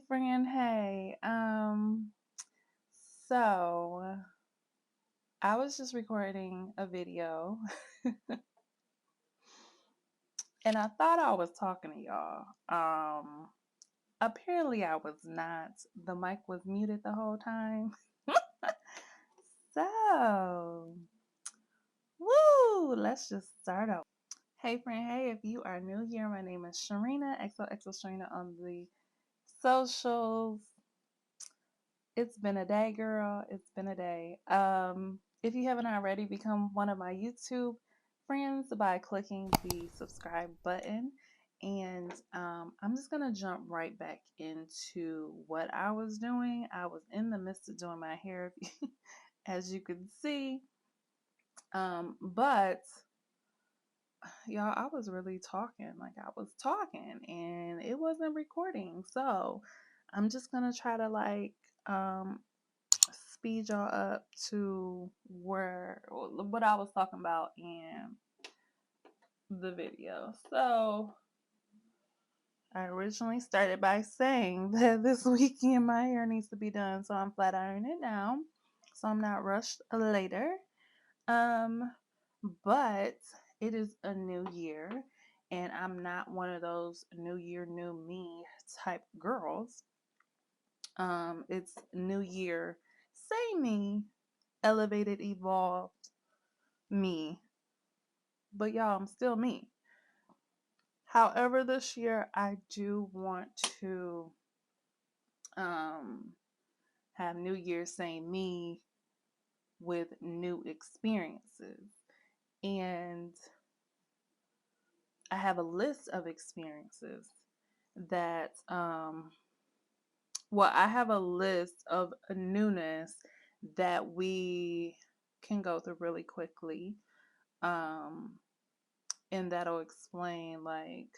friend, hey. So I was just recording a video and I thought I was talking to y'all. Apparently I was not. The mic was muted the whole time. So, woo, let's just start over. Hey friend, hey, if you are new here, my name is Sharena, XOXO Sharena on the socials. It's been a day, girl. It's been a day. If you haven't already, become one of my YouTube friends by clicking the subscribe button. And I'm just going to jump right back into what I was doing. I was in the midst of doing my hair, as you can see. But y'all, I was really talking. Like, I was talking and it wasn't recording. So I'm just going to try to speed y'all up to what I was talking about in the video. So I originally started by saying that this weekend my hair needs to be done, so I'm flat ironing it now, so I'm not rushed later. But it is a new year, and I'm not one of those new year, new me type girls. It's new year, same me, elevated, evolved me. But y'all, I'm still me. However, this year I do want to have New Year's same me with new experiences. And I have a list of experiences that I have a list of a newness that we can go through really quickly. And that'll explain, like,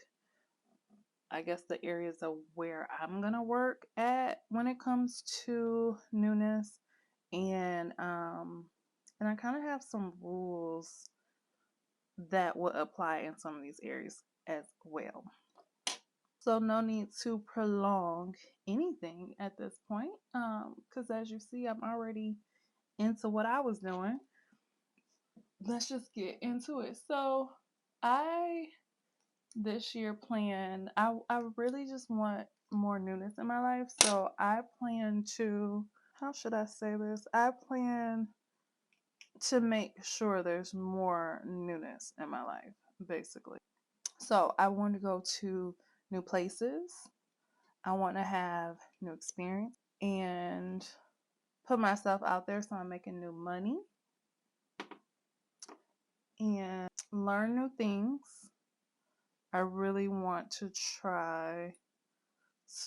I guess the areas of where I'm gonna work at when it comes to newness, and I kind of have some rules that will apply in some of these areas as well. So no need to prolong anything at this point, because as you see, I'm already into what I was doing. Let's just get into it. So I this year plan, I really just want more newness in my life. So I plan to, how should I say this? I plan to make sure there's more newness in my life, basically. So I want to go to new places. I want to have new experience and put myself out there so I'm making new money and learn new things. I really want to try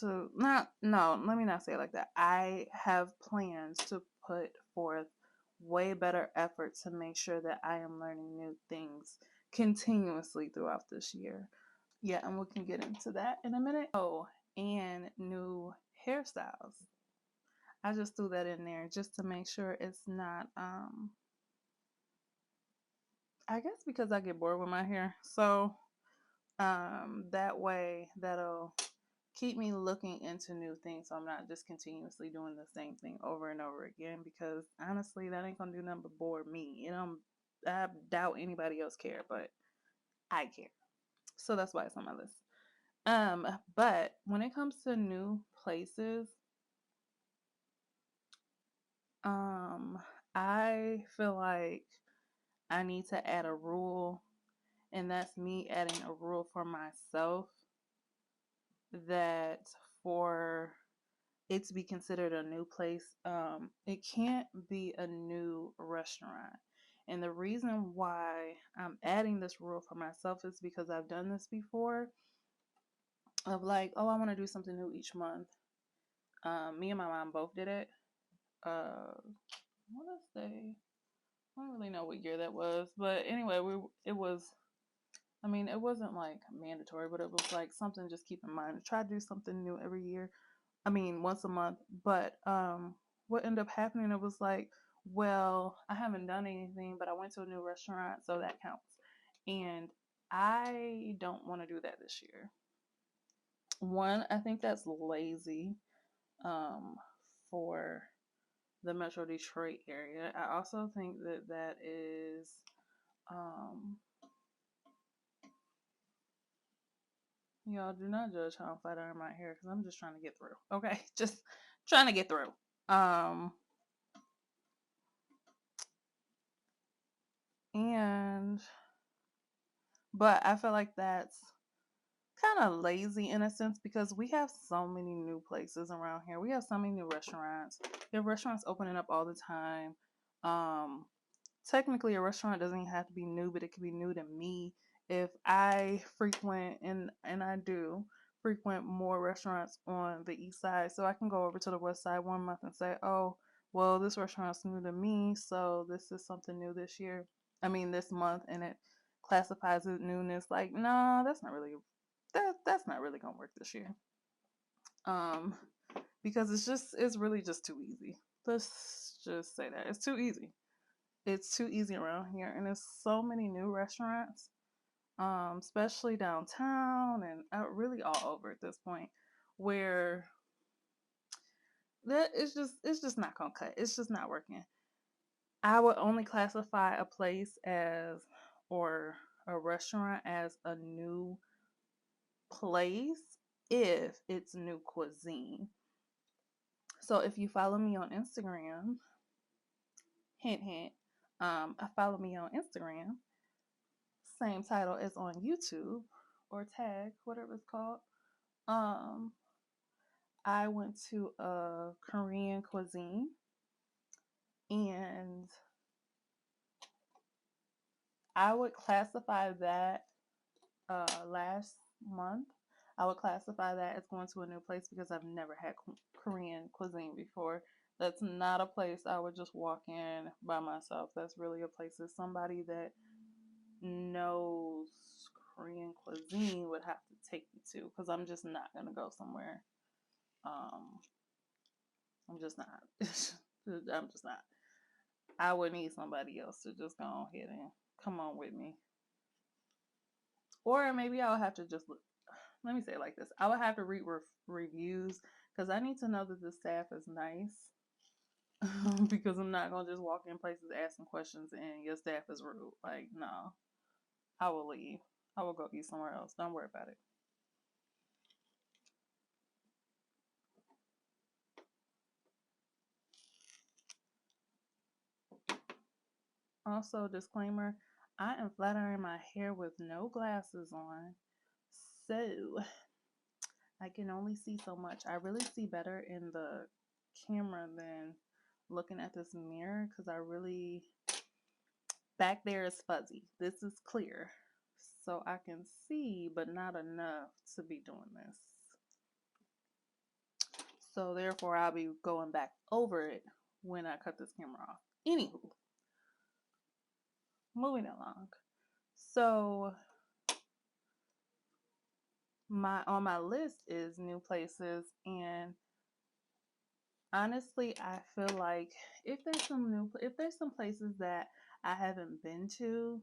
let me not say it like that. I have plans to put forth way better effort to make sure that I am learning new things continuously throughout this year. Yeah, and we can get into that in a minute. Oh, and new hairstyles. I just threw that in there just to make sure it's not I guess because I get bored with my hair. So that way that'll keep me looking into new things, so I'm not just continuously doing the same thing over and over again, because honestly that ain't gonna do nothing but bore me. I doubt anybody else care, but I care. So that's why it's on my list. But when it comes to new places, I feel like I need to add a rule, and that's me adding a rule for myself that for it to be considered a new place, it can't be a new restaurant. And the reason why I'm adding this rule for myself is because I've done this before of like, oh, I want to do something new each month. Me and my mom both did it. What is they? I don't really know what year that was, but anyway, it was. I mean, it wasn't like mandatory, but it was like something just keep in mind. Try to do something new every year. I mean, once a month. But what ended up happening, it was like, well, I haven't done anything, but I went to a new restaurant, so that counts. And I don't want to do that this year. One, I think that's lazy. um, for the Metro Detroit area. I also think that that is um, y'all do not judge how I'm flat iron my hair because I'm just trying to get through. Okay, just trying to get through. And but I feel like that's kind of lazy in a sense because we have so many new places around here. We have so many new restaurants. We have restaurants opening up all the time. Um, Technically, a restaurant doesn't even have to be new, but it could be new to me if I frequent and I do frequent more restaurants on the east side. So I can go over to the west side 1 month and say, oh, well, this restaurant's new to me, so this is something new this year. I mean, this month, and it classifies as newness. Like, no, that's not really gonna work this year. Um, because it's really just too easy. Let's just say that it's too easy. It's too easy around here, and there's so many new restaurants, especially downtown and really all over at this point, where that it's just not gonna cut. It's just not working. I would only classify a place as or a restaurant as a new place if it's new cuisine. So if you follow me on Instagram, hint hint, follow me on Instagram, same title as on YouTube or tag, whatever it's called. Um, I went to a Korean cuisine and I would classify that last month. I would classify that as going to a new place because I've never had Korean cuisine before. That's not a place I would just walk in by myself. That's really a place that somebody that knows Korean cuisine would have to take me to because I'm just not gonna go somewhere. Um, I'm just not. I'm just not. I would need somebody else to just go ahead and come on with me, or maybe I'll have to just look. Let me say it like this: I would have to read reviews because I need to know that the staff is nice. Because I'm not gonna just walk in places asking questions and your staff is rude. Like, no, I will leave. I will go eat somewhere else. Don't worry about it. Also, disclaimer, I am flat ironing my hair with no glasses on. So, I can only see so much. I really see better in the camera than looking at this mirror because I really, back there is fuzzy. This is clear. So I can see, but not enough to be doing this. So therefore, I'll be going back over it when I cut this camera off. Anywho, moving along. So my on my list is new places, and honestly, I feel like if there's some places that I haven't been to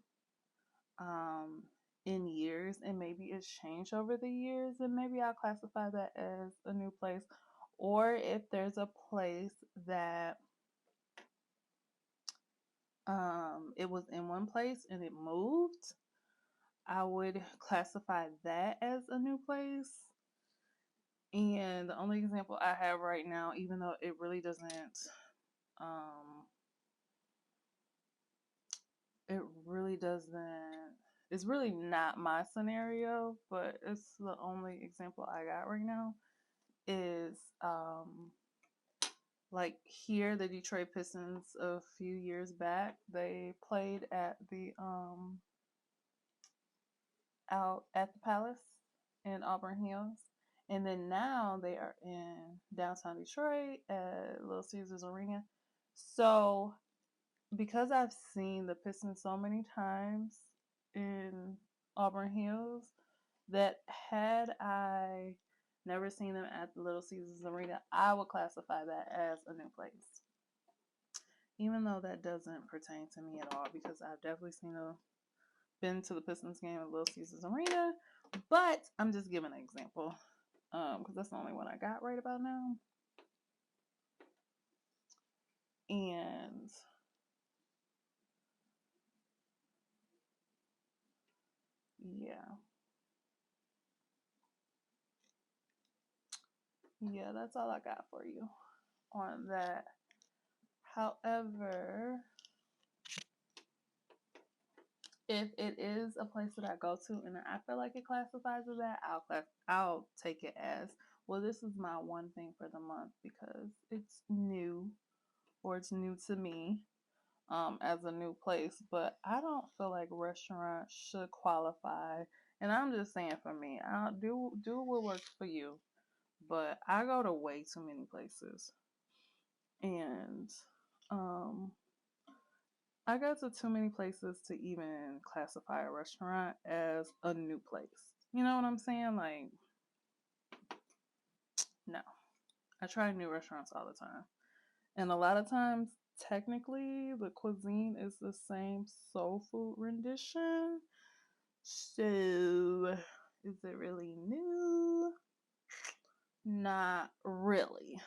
um in years, and maybe it's changed over the years, and maybe I'll classify that as a new place. Or if there's a place that it was in one place and it moved, I would classify that as a new place. And the only example I have right now, even though it really doesn't um it really doesn't it's really not my scenario, but it's the only example I got right now, is like here the Detroit Pistons a few years back, they played at the out at the Palace in Auburn Hills. And then now they are in downtown Detroit at Little Caesars Arena. So because I've seen the Pistons so many times in Auburn Hills, that had I never seen them at the Little Caesars Arena, I would classify that as a new place. Even though that doesn't pertain to me at all, because I've definitely been to the Pistons game at Little Caesars Arena, but I'm just giving an example because that's the only one I got right about now. And yeah. Yeah, that's all I got for you on that. However, if it is a place that I go to and I feel like it classifies as that, I'll take it as, well, this is my one thing for the month because it's new, or it's new to me, as a new place. But I don't feel like restaurants should qualify. And I'm just saying, for me, I'll do what works for you. But I go to way too many places, and um I go to too many places to even classify a restaurant as a new place. You know what I'm saying? Like, no. I try new restaurants all the time. And a lot of times, technically, the cuisine is the same soul food rendition. So, is it really new? Not really.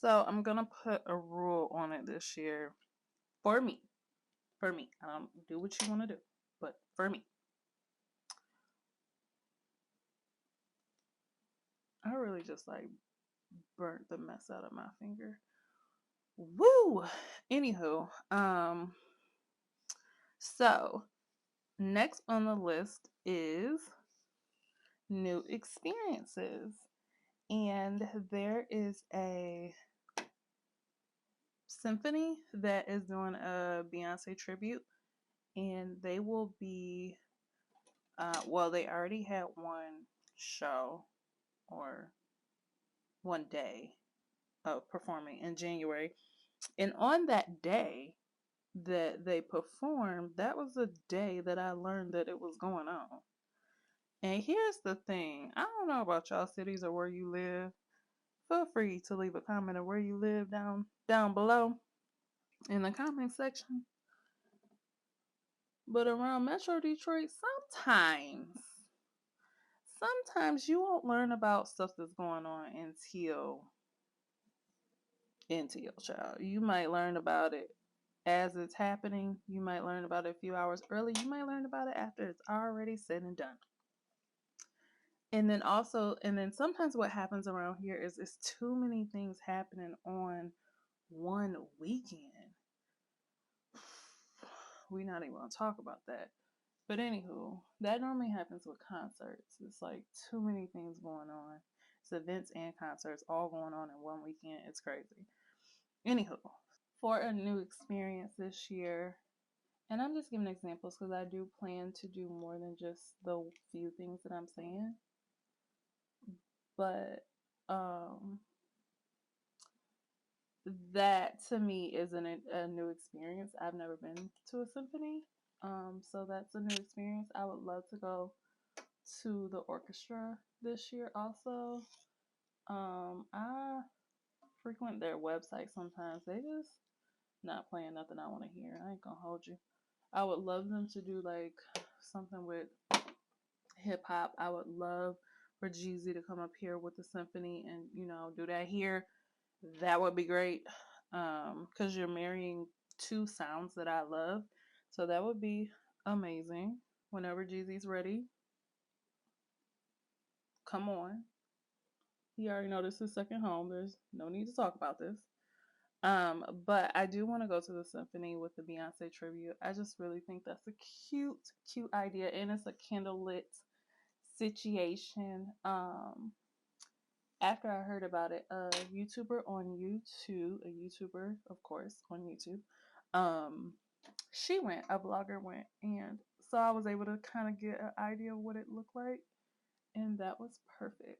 So, I'm going to put a rule on it this year for me. For me. Do what you want to do. But for me, I really just like burnt the mess out of my finger. Woo! Anywho, so next on the list is new experiences. And there is a symphony that is doing a Beyonce tribute, and they will be, well, they already had one show or one day of performing in January. And on that day that they performed, that was the day that I learned that it was going on. And here's the thing, I don't know about y'all cities or where you live. Feel free to leave a comment of where you live down below in the comment section. But around Metro Detroit, sometimes you won't learn about stuff that's going on until child. You might learn about it as it's happening. You might learn about it a few hours early. You might learn about it after it's already said and done. And then sometimes what happens around here is it's too many things happening on one weekend. We're not even gonna talk about that. But anywho, that normally happens with concerts. It's like too many things going on. It's events and concerts all going on in one weekend. It's crazy. Anywho, for a new experience this year, and I'm just giving examples because I do plan to do more than just the few things that I'm saying. But that to me is a new experience. I've never been to a symphony. So that's a new experience. I would love to go to the orchestra this year also. I frequent their website sometimes. They just not playing nothing I want to hear. I ain't gonna hold you. I would love them to do like something with hip hop. I would love for Jeezy to come up here with the symphony and do that here. That would be great. Because you're marrying two sounds that I love. So that would be amazing. Whenever Jeezy's ready, come on. He already know this is second home. There's no need to talk about this. But I do want to go to the symphony with the Beyonce tribute. I just really think that's a cute idea, and it's a candlelit situation. After I heard about it, a YouTuber, of course, on YouTube, a vlogger went, and so I was able to kind of get an idea of what it looked like, and that was perfect.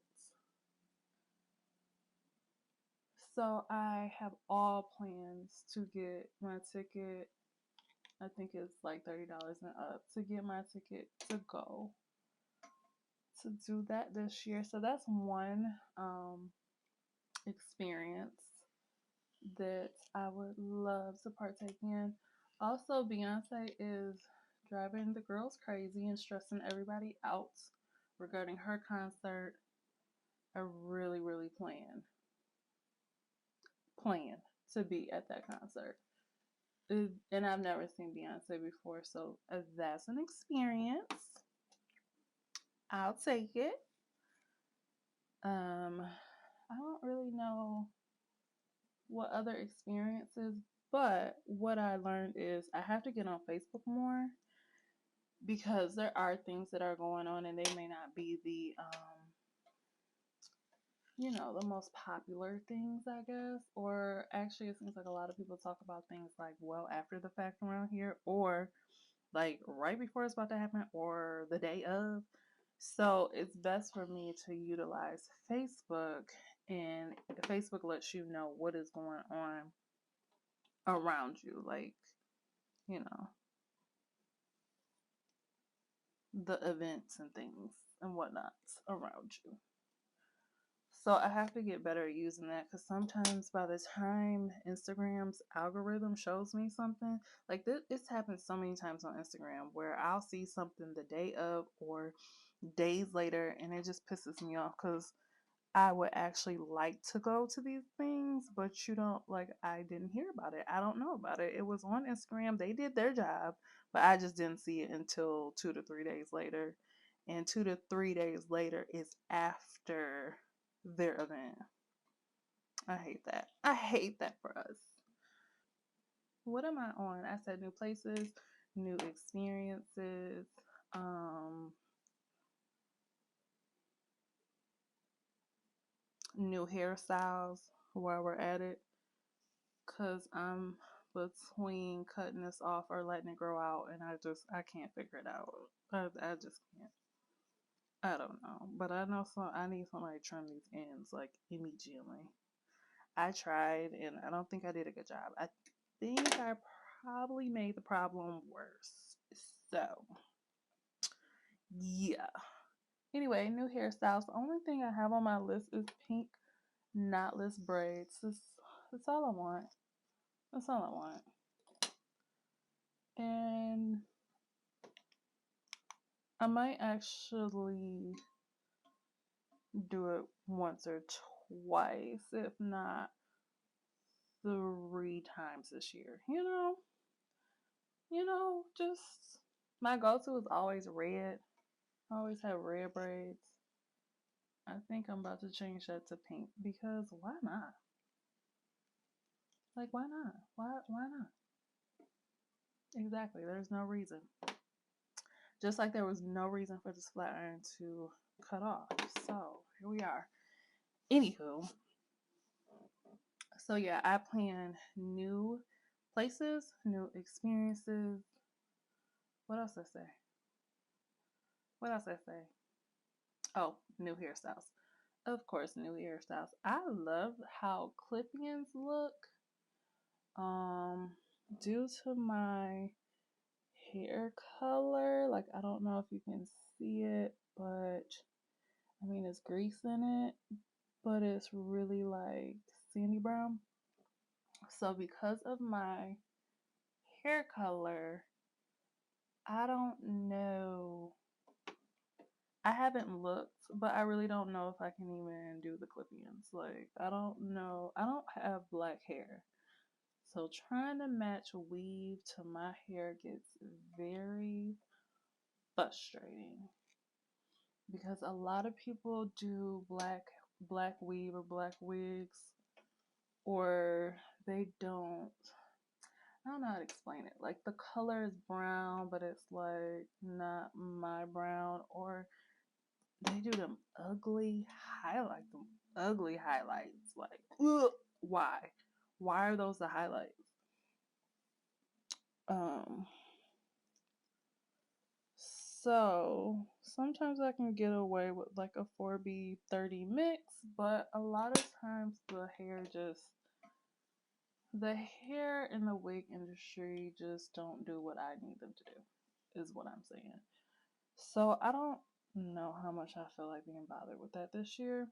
So I have all plans to get my ticket. I think it's like $30 and up to get my ticket to go to do that this year. So that's one experience that I would love to partake in. Also, Beyonce is driving the girls crazy and stressing everybody out regarding her concert. I really, really plan. to be at that concert. And I've never seen Beyonce before, so that's an experience. I'll take it. I don't really know what other experiences, but what I learned is I have to get on Facebook more because there are things that are going on and they may not be the the most popular things, I guess. Or actually, it seems like a lot of people talk about things like well after the fact around here, or like right before it's about to happen, or the day of. So it's best for me to utilize Facebook, and Facebook lets you know what is going on around you, like, you know, the events and things and whatnot around you. So I have to get better at using that because sometimes by the time Instagram's algorithm shows me something, like it's happened so many times on Instagram where I'll see something the day of or days later and it just pisses me off because I would actually like to go to these things, but you don't, like, I didn't hear about it. I don't know about it. It was on Instagram. They did their job, but I just didn't see it until 2 to 3 days later. And 2 to 3 days later is after their event. I hate that. I hate that for us. What am I on? I said new places, new experiences, new hairstyles while we're at it. Because I'm between cutting this off or letting it grow out, and I can't figure it out. I just can't. I don't know, but I know I need somebody to trim these ends like immediately. I tried, and I don't think I did a good job. I think I probably made the problem worse. So yeah. Anyway, new hairstyles. The only thing I have on my list is pink knotless braids. That's all I want. That's all I want. And I might actually do it once or twice, if not 3 times this year. Just my go-to is always red. I always have red braids. I think I'm about to change that to pink because why not? Like, why not? Why not? Exactly. There's no reason. Just like there was no reason for this flat iron to cut off. So here we are. Anywho, so yeah, I plan new places, new experiences. What else I say? What else I say? Oh, new hairstyles. Of course, new hairstyles. I love how clip-ins look. Um, due to my hair color, like I don't know if you can see it, but I mean it's grease in it, but it's really like sandy brown. So because of my hair color, I don't know. I haven't looked, but I really don't know if I can even do the clip-ins. Like, I don't know. I don't have black hair. So trying to match weave to my hair gets very frustrating because a lot of people do black weave or black wigs, or they don't. I don't know how to explain it. Like the color is brown, but it's like not my brown, or they do them ugly highlights. Like, ugh, why? Why are those the highlights? Um, so sometimes I can get away with like a 4B30 mix, but a lot of times the hair in the wig industry just don't do what I need them to do, is what I'm saying. So I don't know how much I feel like being bothered with that this year.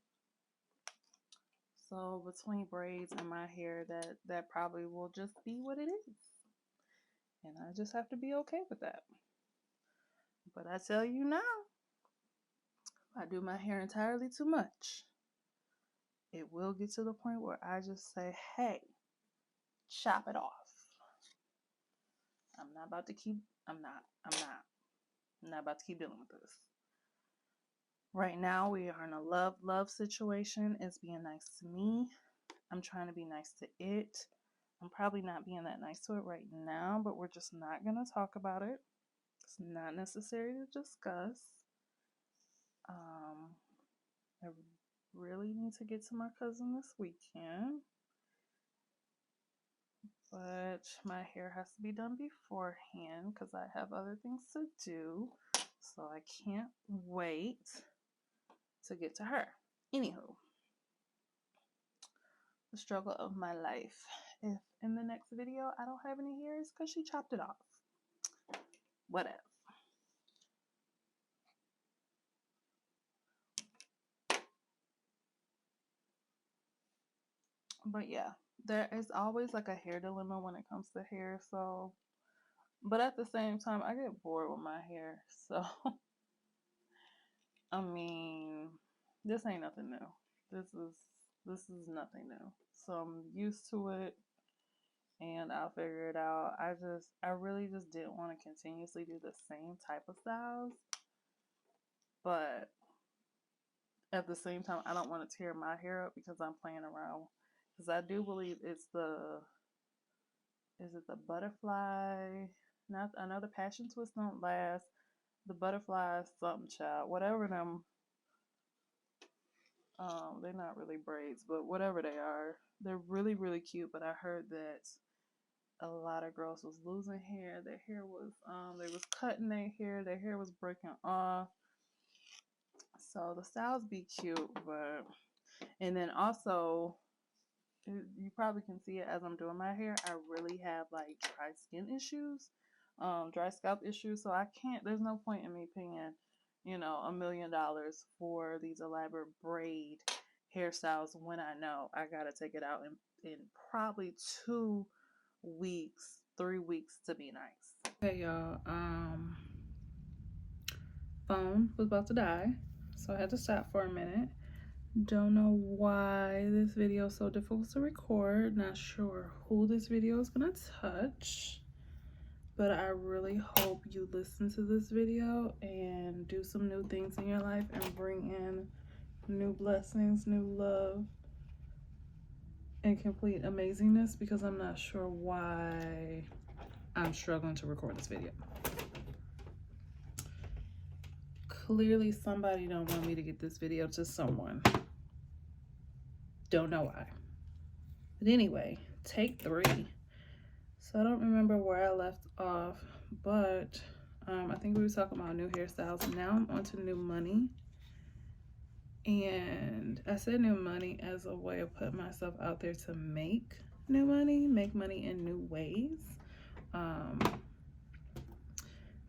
So between braids and my hair, that probably will just be what it is. And I just have to be okay with that. But I tell you now, if I do my hair entirely too much, it will get to the point where I just say, hey, chop it off. I'm not about to keep dealing with this. Right now, we are in a love situation. It's being nice to me. I'm trying to be nice to it. I'm probably not being that nice to it right now, but we're just not going to talk about it. It's not necessary to discuss. I really need to get to my cousin this weekend, but my hair has to be done beforehand because I have other things to do, so I can't wait to get to her. Anywho, the struggle of my life. If in the next video I don't have any hair, it's because she chopped it off. Whatever. But yeah, there is always like a hair dilemma when it comes to hair. So, but at the same time, I get bored with my hair. So, I mean, this ain't nothing new. This is nothing new. So I'm used to it, and I'll figure it out. I really just didn't want to continuously do the same type of styles, but at the same time, I don't want to tear my hair up because I'm playing around. Because I do believe it's is it the butterfly? Not, I know the passion twist don't last. The butterfly something child, whatever them. They're not really braids, but whatever they are, they're really really cute. But I heard that a lot of girls was losing hair. Their hair was they was cutting their hair. Their hair was breaking off. So the styles be cute, but and then also you probably can see it as I'm doing my hair. I really have like dry skin issues, dry scalp issues. So I can't. There's no point in me paying, $1 million for these elaborate braid hairstyles when I know I gotta take it out in probably 2 weeks, 3 weeks to be nice. Okay, y'all. Phone was about to die, so I had to stop for a minute. Don't know why this video is so difficult to record. Not sure who this video is gonna touch, but I really hope you listen to this video and do some new things in your life and bring in new blessings, new love, and complete amazingness, because I'm not sure why I'm struggling to record this video. Clearly somebody don't want me to get this video to someone. Don't know why. But anyway, take 3. So I don't remember where I left off, but I think we were talking about new hairstyles. Now I'm on to new money. And I said new money as a way of putting myself out there to make new money, make money in new ways.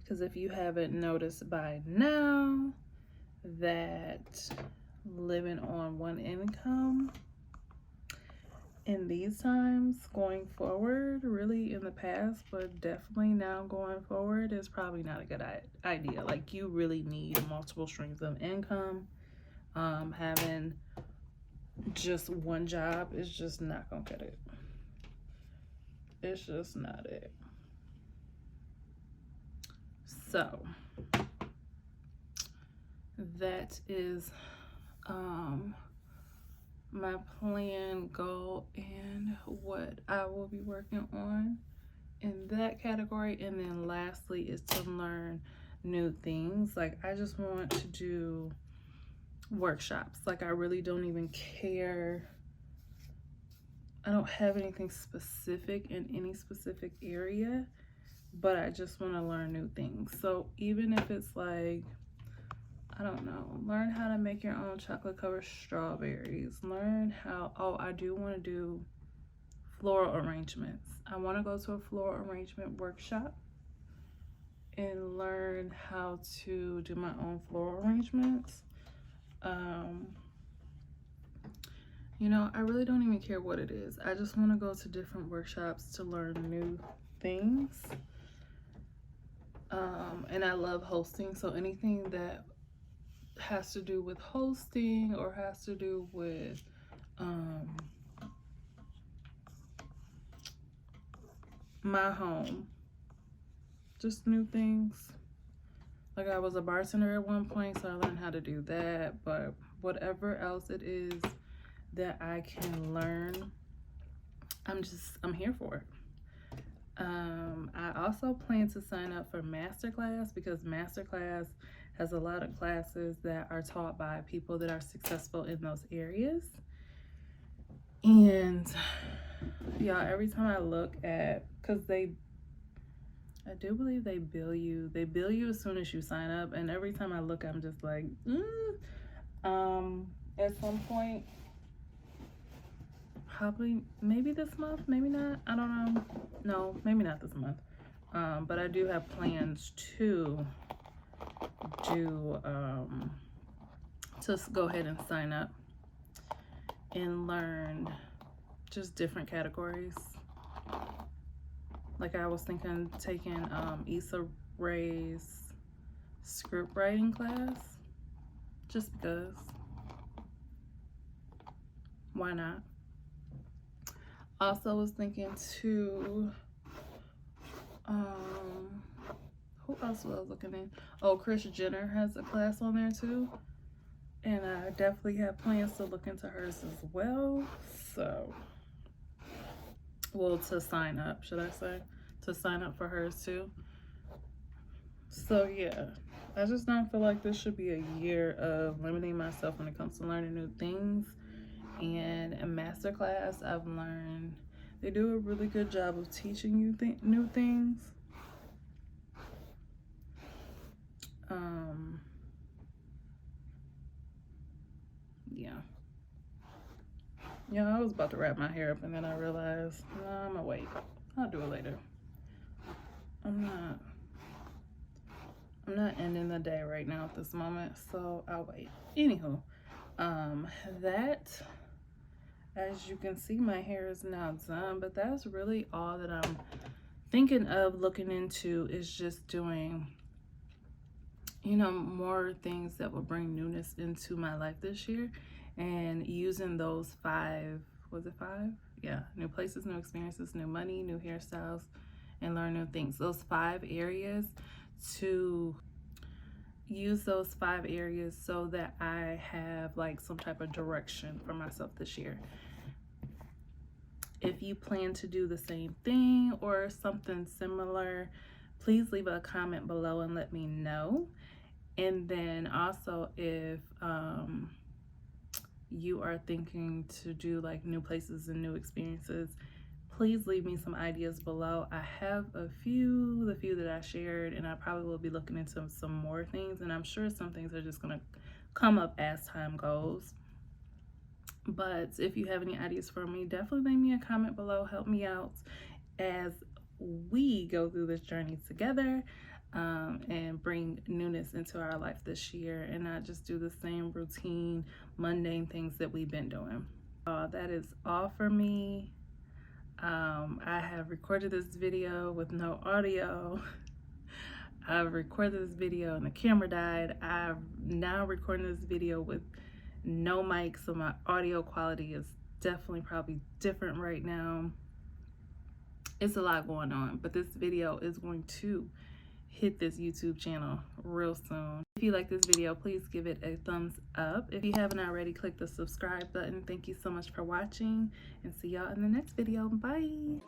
Because if you haven't noticed by now that living on one income in these times going forward, really in the past, but definitely now going forward, is probably not a good idea. Like, you really need multiple streams of income. Having just one job is just not gonna cut it. It's just not it. So that is my plan, goal, and what I will be working on in that category. And then lastly is to learn new things. Like, I just want to do workshops. Like, I really don't even care. I don't have anything specific in any specific area, but I just want to learn new things. So even if it's like, I don't know, learn how to make your own chocolate covered strawberries, learn how, oh, I do want to do floral arrangements. I want to go to a floral arrangement workshop and learn how to do my own floral arrangements. I really don't even care what it is. I just want to go to different workshops to learn new things. And I love hosting, so anything that has to do with hosting or has to do with my home. Just new things. Like I was a bartender at one point, so I learned how to do that. But whatever else it is that I can learn, I'm here for it. I also plan to sign up for masterclass because masterclass has a lot of classes that are taught by people that are successful in those areas. And y'all, every time I look at, because I do believe they bill you as soon as you sign up, and every time I look, I'm just like, at some point, probably maybe this month, maybe not, I don't know. No, maybe not this month. But I do have plans to do to go ahead and sign up and learn just different categories. Like I was thinking taking Issa Rae's script writing class, just because. Why not? Also was thinking to who else was I looking in? Oh, Kris Jenner has a class on there too. And I definitely have plans to look into hers as well. So, well, to sign up, should I say? To sign up for hers too. So yeah, I just don't feel like this should be a year of limiting myself when it comes to learning new things. And in masterclass, I've learned they do a really good job of teaching you new things. Yeah, I was about to wrap my hair up and then I realized, no, I'm gonna wait. I'll do it later. I'm not ending the day right now at this moment, so I'll wait. Anywho, that, as you can see, my hair is now done, but that's really all that I'm thinking of looking into, is just doing, you know, more things that will bring newness into my life this year, and using those 5, was it 5? Yeah, new places, new experiences, new money, new hairstyles, and learn new things. Those 5 areas, to use those 5 areas so that I have like some type of direction for myself this year. If you plan to do the same thing or something similar, please leave a comment below and let me know. And then also, if you are thinking to do like new places and new experiences, please leave me some ideas below. I have the few that I shared, and I probably will be looking into some more things, and I'm sure some things are just gonna come up as time goes. But if you have any ideas for me, definitely leave me a comment below. Help me out as we go through this journey together, and bring newness into our life this year, and not just do the same routine, mundane things that we've been doing. That is all for me. I have recorded this video with no audio. I've recorded this video and the camera died. I'm now recording this video with no mic, so my audio quality is definitely probably different right now. It's a lot going on, but this video is going to hit this YouTube channel real soon. If you like this video, please give it a thumbs up. If you haven't already, click the subscribe button. Thank you so much for watching, and see y'all in the next video. Bye.